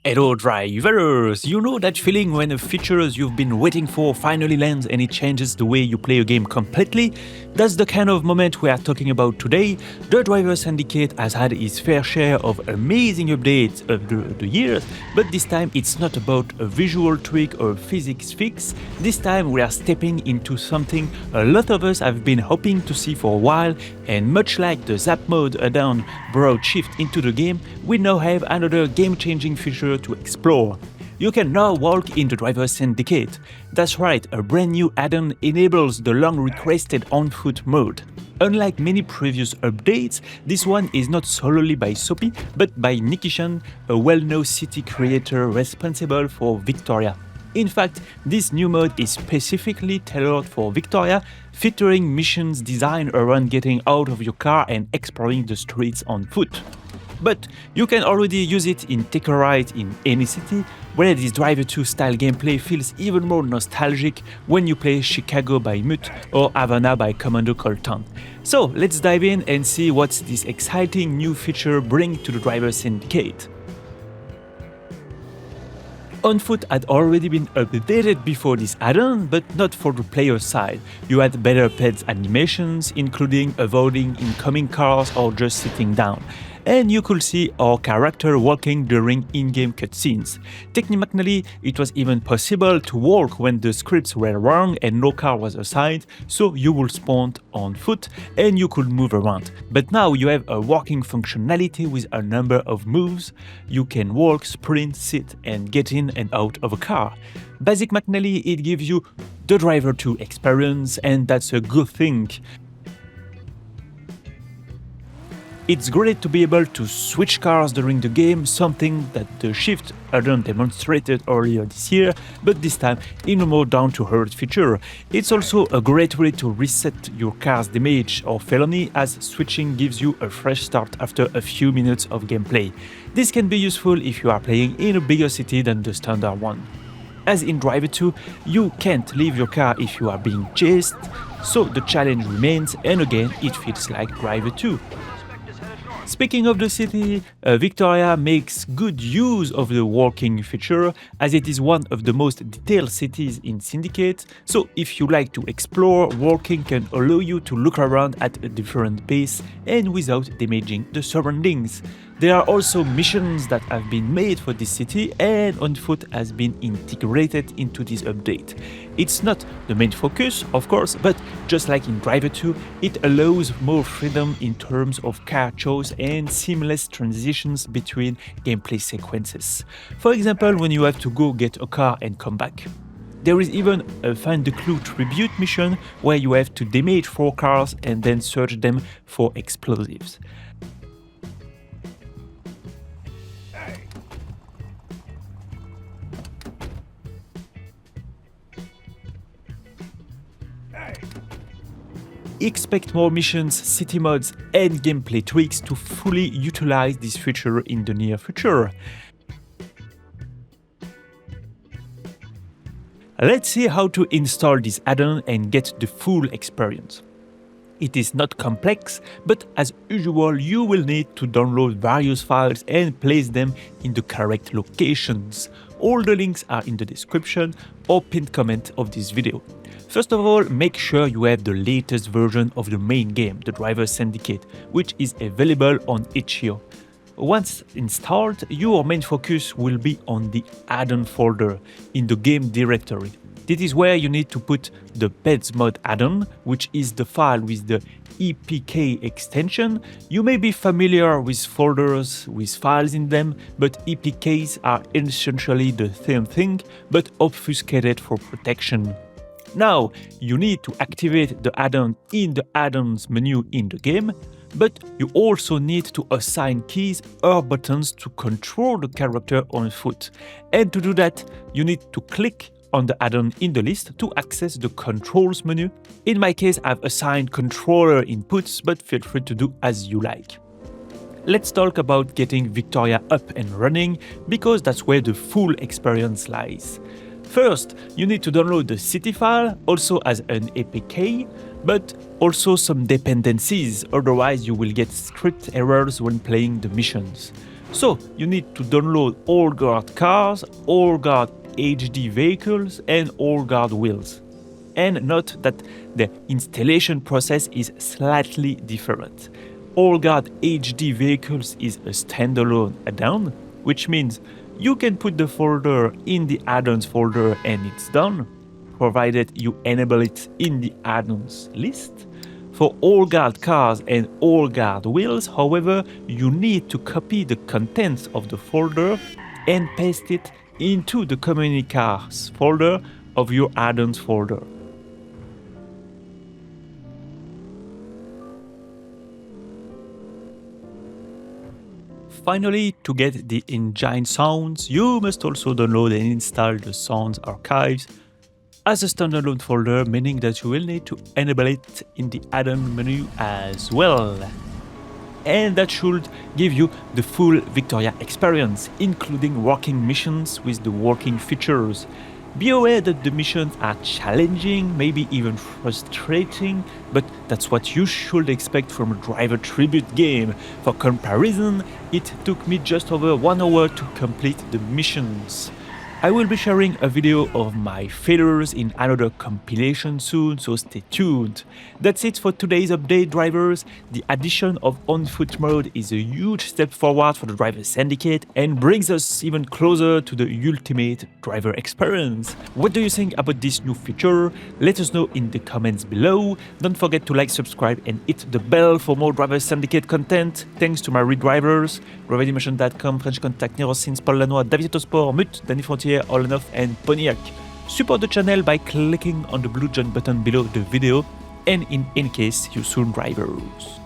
Hello drivers! You know that feeling when a feature you've been waiting for finally lands and it changes the way you play a game completely? That's the kind of moment we are talking about today. The Driver Syndicate has had its fair share of amazing updates over the years, but this time it's not about a visual tweak or physics fix. This time we are stepping into something a lot of us have been hoping to see for a while, and much like the Zap mode add-on brought shift into the game, we now have another game-changing feature to explore. You can now walk in the Driver Syndicate. That's right, a brand new add-on enables the long-requested Onfoot mode. Unlike many previous updates, this one is not solely by Soapy, but by Nikkichan, a well-known city creator responsible for Victoria. In fact, this new mode is specifically tailored for Victoria, featuring missions designed around getting out of your car and exploring the streets on foot. But you can already use it in Take a Ride in any city, where this Driver 2 style gameplay feels even more nostalgic when you play Chicago by Mutt or Havana by Commando Colton. So let's dive in and see what this exciting new feature brings to the Driver Syndicate. Onfoot had already been updated before this add-on, but not for the player side. You had better pets animations, including avoiding incoming cars or just sitting down. And you could see our character walking during in-game cutscenes. Technically, it was even possible to walk when the scripts were wrong and no car was assigned, so you would spawn on foot and you could move around. But now you have a walking functionality with a number of moves. You can walk, sprint, sit, and get in and out of a car. Basically, it gives you the Driver 2 experience, and that's a good thing. It's great to be able to switch cars during the game, something that the Shift add-on demonstrated earlier this year, but this time in a more down-to-earth feature. It's also a great way to reset your car's damage or felony, as switching gives you a fresh start after a few minutes of gameplay. This can be useful if you are playing in a bigger city than the standard one. As in Driver 2, you can't leave your car if you are being chased, so the challenge remains, and again it feels like Driver 2. Speaking of the city, Victoria makes good use of the walking feature, as it is one of the most detailed cities in Syndicate, so if you like to explore, walking can allow you to look around at a different pace and without damaging the surroundings. There are also missions that have been made for this city, and Onfoot has been integrated into this update. It's not the main focus, of course, but just like in Driver 2, it allows more freedom in terms of car choice and seamless transitions between gameplay sequences. For example, when you have to go get a car and come back. There is even a Find the Clue tribute mission where you have to damage 4 cars and then search them for explosives. Expect more missions, city mods, and gameplay tweaks to fully utilize this feature in the near future. Let's see how to install this add-on and get the full experience. It is not complex, but as usual, you will need to download various files and place them in the correct locations. All the links are in the description or pinned comment of this video. First of all, make sure you have the latest version of the main game, the Driver Syndicate, which is available on itch.io. Once installed, your main focus will be on the add-on folder in the game directory. This is where you need to put the Pets mod add-on, which is the file with the EPK extension. You may be familiar with folders with files in them, but EPKs are essentially the same thing, but obfuscated for protection. Now, you need to activate the add-on in the add-ons menu in the game, but you also need to assign keys or buttons to control the character on foot. And to do that, you need to click on the add-on in the list to access the controls menu. In my case, I've assigned controller inputs, but feel free to do as you like. Let's talk about getting Victoria up and running, because that's where the full experience lies. First, you need to download the city file, also as an APK, but also some dependencies, otherwise you will get script errors when playing the missions. So you need to download all guard cars, all guard HD vehicles and all guard wheels. And note that the installation process is slightly different. All guard HD vehicles is a standalone add-on, which means you can put the folder in the add-ons folder and it's done, provided you enable it in the add-ons list. For all guard cars and all guard wheels, however, you need to copy the contents of the folder and paste it into the community cars folder of your add-ons folder. Finally, to get the engine sounds, you must also download and install the sounds archives as a standalone folder, meaning that you will need to enable it in the add-on menu as well. And that should give you the full Victoria experience, including working missions with the working features. Be aware that the missions are challenging, maybe even frustrating, but that's what you should expect from a driver tribute game. For comparison, it took me just over 1 hour to complete the missions. I will be sharing a video of my failures in another compilation soon, so stay tuned. That's it for today's update, drivers. The addition of on-foot mode is a huge step forward for the Driver Syndicate and brings us even closer to the ultimate driver experience. What do you think about this new feature? Let us know in the comments below. Don't forget to like, subscribe and hit the bell for more Driver Syndicate content. Thanks to my redrivers, driverdimension.com, French Contact, Neurosins, Paul Lanois, David Autosport, Mut, Danny Frontier, All Enough and Pontiac. Support the channel by clicking on the blue join button below the video, and in any case, you soon drivers.